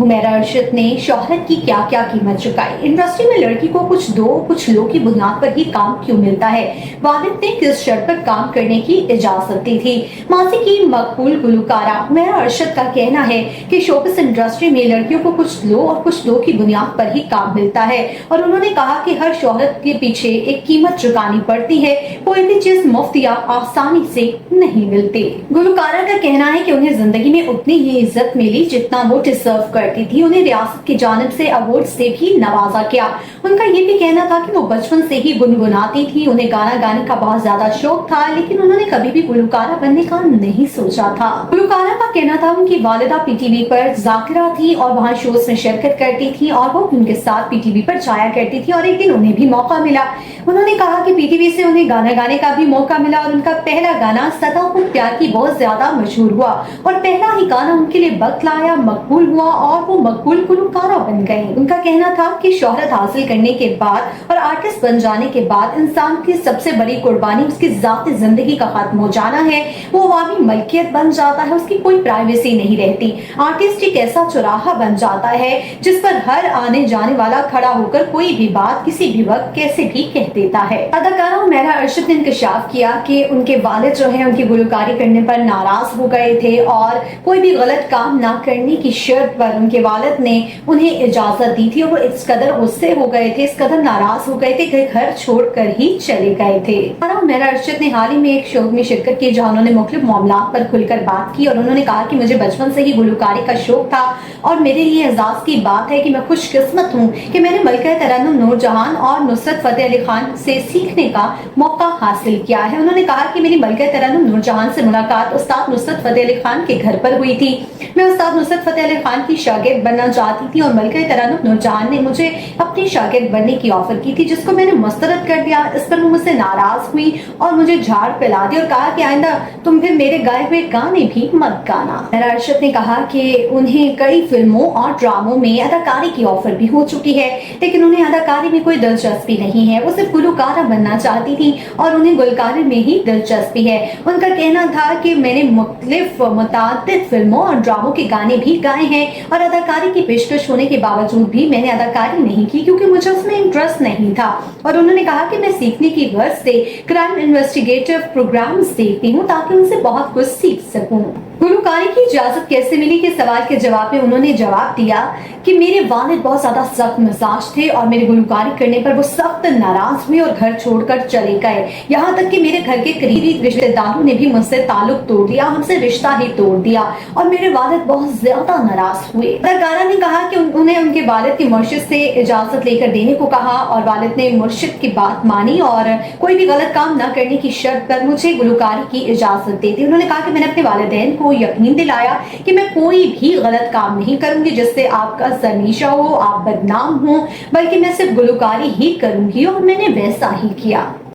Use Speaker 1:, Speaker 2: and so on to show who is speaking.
Speaker 1: हुमैरा अरशद ने शोहरत की क्या क्या कीमत चुकाई। इंडस्ट्री में लड़की को कुछ दो कुछ लो की बुनियाद पर ही काम क्यों मिलता है। वालिद ने किस शर्त पर काम करने की इजाजत दी थी। मासी की मकबूल गुलकारा हुमैरा अरशद का कहना है कि शोबिस इंडस्ट्री में लड़कियों को कुछ लो और कुछ दो की बुनियाद पर ही काम मिलता है और उन्होंने कहा कि हर शोहरत के पीछे एक कीमत चुकानी पड़ती है। कोई भी चीज मुफ्त या आसानी से नहीं मिलती। गुलकारा का कहना है कि उन्हें जिंदगी में उतनी ही इज्जत मिली जितना वो डिजर्व करती थी। उन्हें रियासत की जानिब से अवार्ड से भी नवाजा गया। उनका ये भी कहना था कि वो बचपन से ही गुनगुनाती थी। उन्हें गाना गाने का बहुत ज्यादा शौक था, लेकिन उन्होंने कभी भी गुलकारा बनने का नहीं सोचा था। गुलकारा का कहना था उनकी वालिदा पीटीवी पर जाकिरा थी और वहाँ शोज में शिरकत करती थी और वो उनके साथ पीटीवी पर जाया करती थी और एक दिन उन्हें भी मौका मिला। उन्होंने कहा कि पीटीवी से उन्हें गाना गाने का भी मौका मिला और उनका पहला गाना सदा हूँ प्यार की बहुत ज्यादा मशहूर हुआ और पहला ही गाना उनके लिए वक्त लाया, मकबूल हुआ और वो मकबूल गुलकारा बन गई। उनका कहना था कि शोहरत हासिल करने के बाद और आर्टिस्ट बन जाने के बाद इंसान की सबसे बड़ी कुर्बानी उसकी जाती जिंदगी का खत्म हो जाना है। वो अवामी मलकियत बन जाता है, उसकी कोई प्राइवेसी नहीं रहती। आर्टिस्ट एक ऐसा चौराहा बन जाता है जिस पर हर आने जाने वाला खड़ा होकर कोई भी बात किसी भी वक्त कैसे भी कह देता है। अदाकारा हुमैरा अरशद ने इंकशाफ किया कि उनके वालिद जो है उनकी गुलकारी करने पर नाराज हो गए थे और कोई भी गलत काम ना करने की शर्त पर उनके वालिद ने उन्हें इजाजत दी थी और वो इस कदर गुस्से हो गए थे, इस कदर नाराज हो गए थे कि घर छोड़कर ही चले गए थे। हुमैरा अरशद ने हाल ही में एक शो में शिरकत की जहां उन्होंने मुख्तलिफ मामलात पर खुलकर बात की और उन्होंने कहा कि मुझे बचपन से ही गुलकारी का शौक था और मेरे लिए एजाज की बात है कि मैं खुशकिस्मत हूँ कि मैंने मलका तरन्नुम नूरजहां और नुसरत फतेह अली खान से सीखने का मौका हासिल किया है। उन्होंने कहा कि मेरी मलका तरन्नुम नूरजहां से मुलाकात उस्ताद नुसरत फतेह अली खान के घर पर हुई थी। मैं उस्ताद नुसरत फतेह अली खान की शागिर्द बनना चाहती थी और मलका तरन्नुम नूरजहां ने मुझे अपनी शागिर्द बनने की ऑफर की थी, जिसको मैंने मुस्तरद कर दिया। इस पर वो मुझसे नाराज हुई और मुझे झाड़ फैला दी और कहा कि आइंदा तुम फिर मेरे गाए हुए गाने भी मत गाना। हुमैरा अरशद ने कहा कि उन्हें कई फिल्मों और ड्रामों में अदाकारी की ऑफर भी हो चुकी है, लेकिन उन्हें अदाकारी में कोई दिलचस्पी नहीं है। वो सिर्फ गुलकारा बनना चाहती थी और उन्हें गुलकारी में ही दिलचस्पी है। उनका कहना था कि मैंने मुतादिद फिल्मों और ड्रामों के गाने भी गाए हैं और अदाकारी की पेशकश होने के बावजूद भी मैंने अदाकारी नहीं की क्योंकि मुझे उसमें इंटरेस्ट नहीं था। और उन्होंने कहा कि मैं सीखने की गर्ज से क्राइम इन्वेस्टिगेटिव प्रोग्राम्स देखती हूँ ताकि उनसे बहुत कुछ सीख सकूं। गुलकारी की इजाजत कैसे मिली के सवाल के जवाब में उन्होंने जवाब दिया कि मेरे वालिद बहुत ज्यादा सख्त मिजाज थे और मेरे गुलकारी करने पर वो सख्त नाराज हुए और घर छोड़कर चले गए। यहाँ तक कि मेरे घर के करीबी रिश्तेदारों ने भी मुझसे ताल्लुक तोड़ दिया, हमसे रिश्ता ही तोड़ दिया और मेरे वालिद बहुत ज्यादा नाराज हुए। अदाकारा ने कहा कि उन्हें उनके वालिद के मुर्शिद से इजाजत लेकर देने को कहा और वालिद ने मुर्शिद की बात मानी और कोई भी गलत काम न करने की शर्त पर मुझे गुलकारी की इजाजत दे दी। उन्होंने कहा कि मैंने अपने वालिदैन को यकीन दिलाया कि मैं कोई भी गलत काम नहीं करूंगी जिससे आपका शर्मिशा हो, आप बदनाम हो, बल्कि मैं सिर्फ गुलकारी ही करूंगी और मैंने वैसा ही किया।